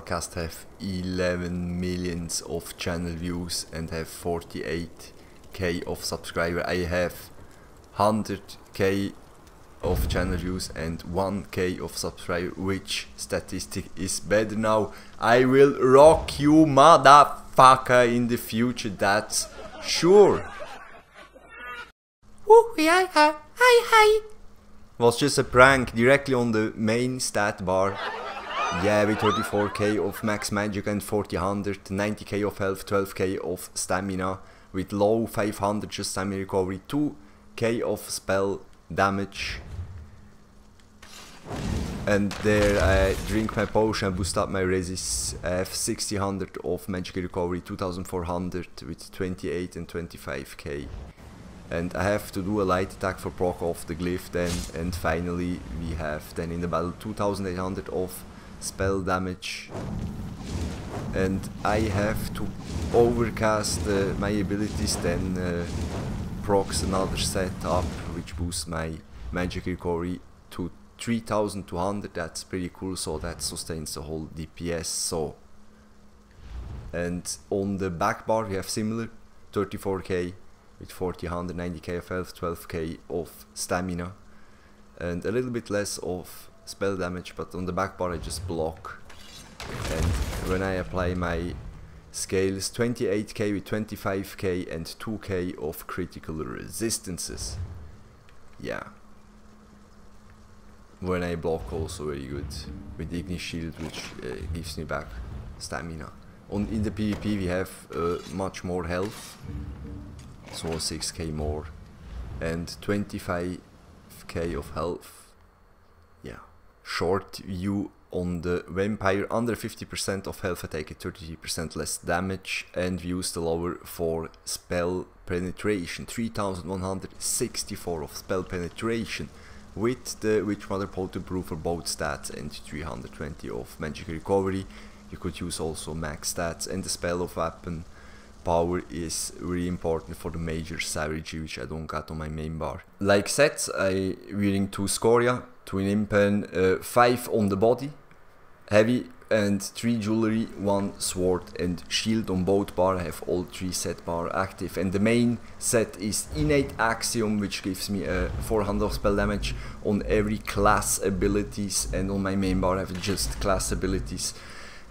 podcast have 11 millions of channel views and have 48k of subscribers. I have 100k of channel views and 1k of subscribers. Which statistic is better now? I will rock you, motherfucker, in the future, that's sure. Ooh, hi. Was just a prank directly on the main stat bar. Yeah, with 34k of max magic and 4000, 90k of health, 12k of stamina, with low 500 just stamina recovery, 2k of spell damage. And there I drink my potion, I boost up my resist. I have 1600 of magic recovery, 2400 with 28 and 25k. And I have to do a light attack for proc off the glyph then, and finally we have then in the battle 2800 of spell damage. And I have to overcast my abilities, then procs another setup which boosts my magic recovery to 3200, that's pretty cool, so that sustains the whole DPS. So, and on the back bar we have similar 34k with 4000, 90k of health, 12k of stamina and a little bit less of spell damage, but on the back bar I just block. And when I apply my scales, 28k with 25k and 2k of critical resistances. Yeah. When I block also very good with the Ignis Shield, which gives me back stamina. In the PvP we have much more health, so 6k more and 25k of health. Yeah. Short view on the vampire, under 50% of health attack at 33% less damage, and we use the lower for spell penetration, 3164 of spell penetration with the Witch Mother potent brew for both stats and 320 of magic recovery. You could use also max stats, and the spell of weapon power is really important for the major savagery, which I don't got on my main bar. Like sets, I wearing 2 Skoria, 2 in impen, 5 on the body, heavy, and 3 jewelry, 1 sword and shield on both bar. I have all 3 set bar active, and the main set is innate Axiom, which gives me 400 of spell damage on every class abilities, and on my main bar I have just class abilities.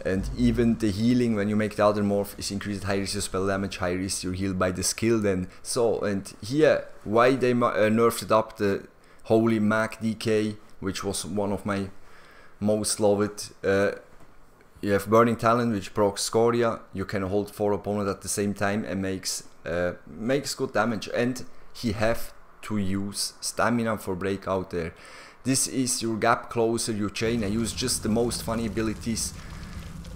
And even the healing when you make the other morph is increased high risk spell damage, high risk you're healed by the skill then. So, and here, why they nerfed up the holy MDK, which was one of my most loved. You have Burning Talent, which procs Skoria. You can hold 4 opponents at the same time and makes good damage. And he have to use stamina for breakout there. This is your gap closer, your chain. I use just the most funny abilities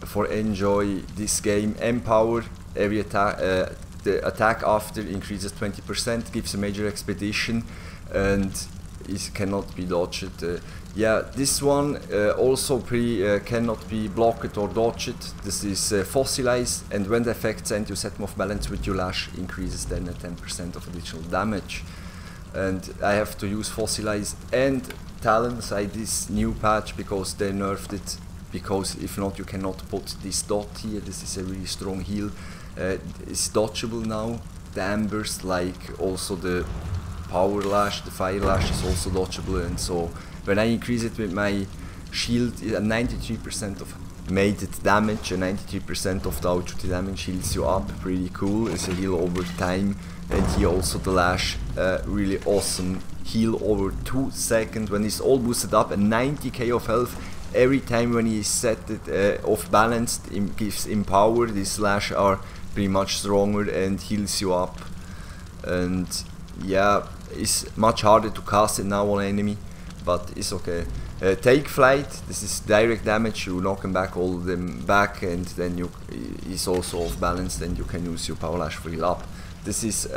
for enjoy this game. Empower, every attack, the attack after increases 20%, gives a major expedition, and it cannot be dodged. Yeah, this one also cannot be blocked or dodged. This is fossilize, and when the effects end, you set them off balance with your lash, increases then at 10% of additional damage. And I have to use fossilize and talents like this new patch because they nerfed it. Because if not, you cannot put this dot here. This is a really strong heal. It's dodgeable now. The ambers, like also the power lash, the fire lash is also dodgeable. And so when I increase it with my shield, 93% of mated damage and 93% of the outro damage heals you up. Pretty cool. It's a heal over time. And here also the lash, really awesome heal over 2 seconds when it's all boosted up, and 90k of health. Every time when he set it off balanced, it gives him power. These slash are pretty much stronger and heals you up. And yeah, it's much harder to cast it now on enemy, but it's okay. Take flight, this is direct damage, you knock him back, all of them back, and then he's also off balance, and you can use your power lash for heal up. This is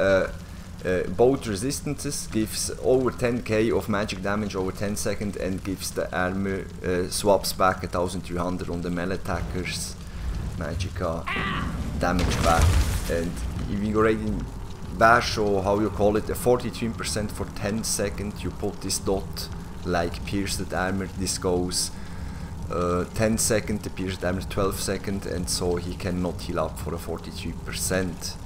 both resistances, gives over 10k of magic damage over 10 seconds, and gives the armor swaps back 1300 on the melee attackers, magicka damage back. And invigorating bash, or how you call it, a 43% for 10 seconds. You put this dot like pierced armor, this goes 10 seconds, the pierced damage 12 seconds, and so he cannot heal up for a 43%.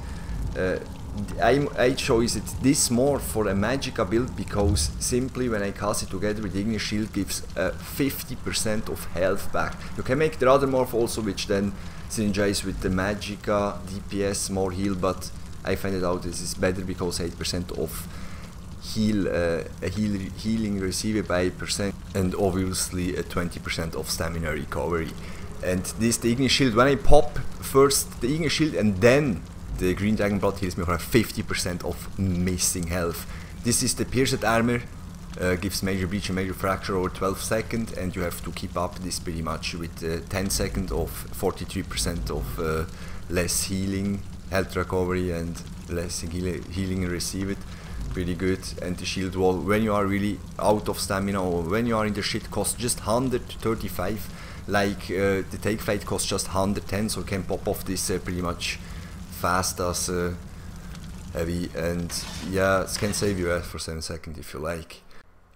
I chose it this more for a magicka build because simply when I cast it together with Ignis Shield gives 50% of health back. You can make the other morph also, which then synergize with the magicka DPS, more heal, but I find it out this is better because 8% of healing received by percent, and obviously a 20% of stamina recovery. And this the Ignis Shield, when I pop first the Ignis Shield and then the green dragon blood heals me for 50% of missing health. This is the pierced armor, gives major breach and major fracture over 12 seconds, and you have to keep up this pretty much with 10 seconds of 43% of less healing, health recovery, and less healing received. Pretty good. And the shield wall, when you are really out of stamina or when you are in the shit, costs just 135, like the take flight costs just 110, so you can pop off this pretty much fast as heavy, and yeah, it can save you for 7 seconds if you like.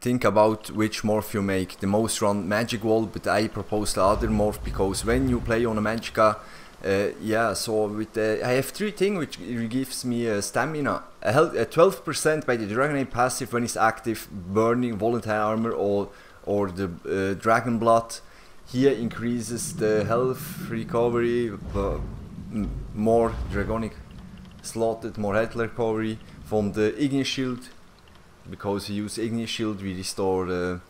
Think about which morph you make. The most run magic wall, but I propose the other morph because when you play on a magicka, yeah, so with I have 3 things which gives me stamina. A 12% by the Dragonite passive when it's active, burning volatile armor or the dragon blood. Here increases the health recovery, more dragonic slotted, more health recovery from the Ignis Shield. Because we use Ignis Shield, we restore.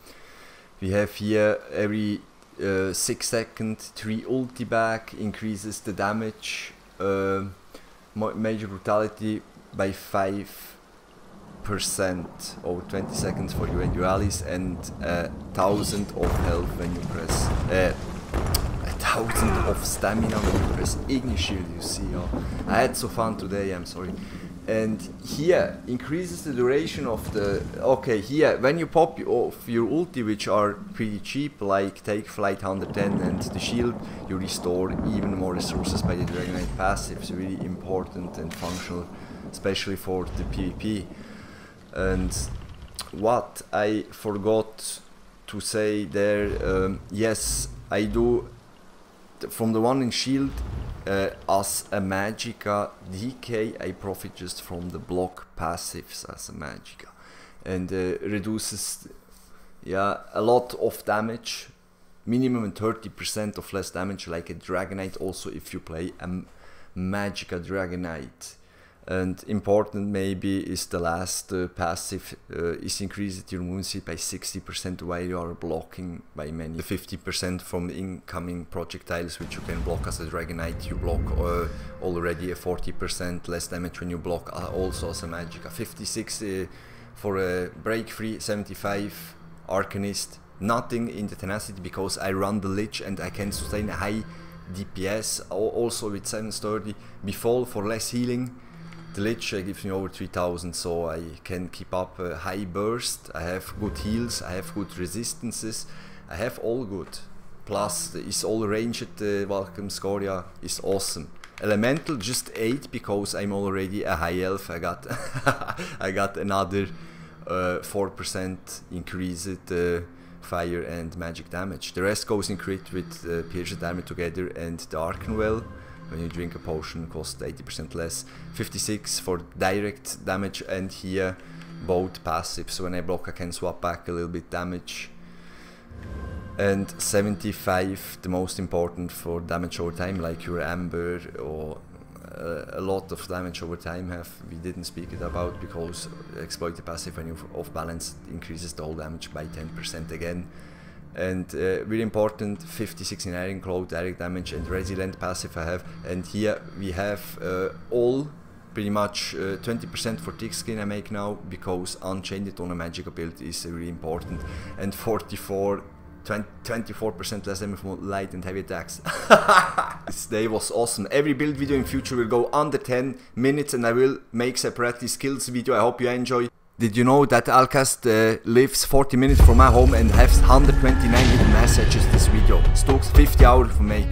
We have here every 6 seconds 3 ulti back, increases the damage, major brutality by 5% over 20 seconds for you and your allies, and 1000 of health when you press 1000 of stamina when you press Ignis Shield. You see, I had so fun today, I'm sorry. And here increases the duration of the. Okay, here when you pop off your ulti, which are pretty cheap, like take flight 110 and the shield, you restore even more resources by the Dragonite passive. It's really important and functional, especially for the PvP. And what I forgot to say there, yes, I do from the one in shield. As a magicka DK, I profit just from the block passives as a magicka, and reduces, yeah, a lot of damage, minimum 30% of less damage like a Dragonite, also if you play a magicka Dragonite. And important maybe is the last passive is increased your movement speed by 60% while you are blocking by many. 50% from the incoming projectiles which you can block as a Dragonite, you block already a 40% less damage when you block also as a magicka. 56 for a break free, 75 Arcanist, nothing in the tenacity because I run the Lich and I can sustain a high DPS, also with 730 befall for less healing. The Lich gives me over 3000, so I can keep up a high burst, I have good heals, I have good resistances, I have all good. Plus is all ranged, welcome Skoria is awesome. Elemental just 8 because I'm already a HighElf. I got I got another 4% increased fire and magic damage. The rest goes in crit with pierced damage together, and the Arcan Well, when you drink a potion, costs 80% less. 56 for direct damage, and here both passive, so when I block I can swap back a little bit damage. And 75, the most important for damage over time, like your Amber or a lot of damage over time we didn't speak it about because exploit the passive when you're off balance increases the whole damage by 10% again. And really important, 56 in Iron Claw, direct damage, and resilient passive I have. And here we have all pretty much 20% for thick skin I make now, because Unchained on a magicka build is really important, and 24% less damage from light and heavy attacks. This day was awesome. Every build video in future will go under 10 minutes, and I will make separately skills video. I hope you enjoy. Did you know that Alcast lives 40 minutes from my home and has 129 hidden messages this video? It took 50 hours to make.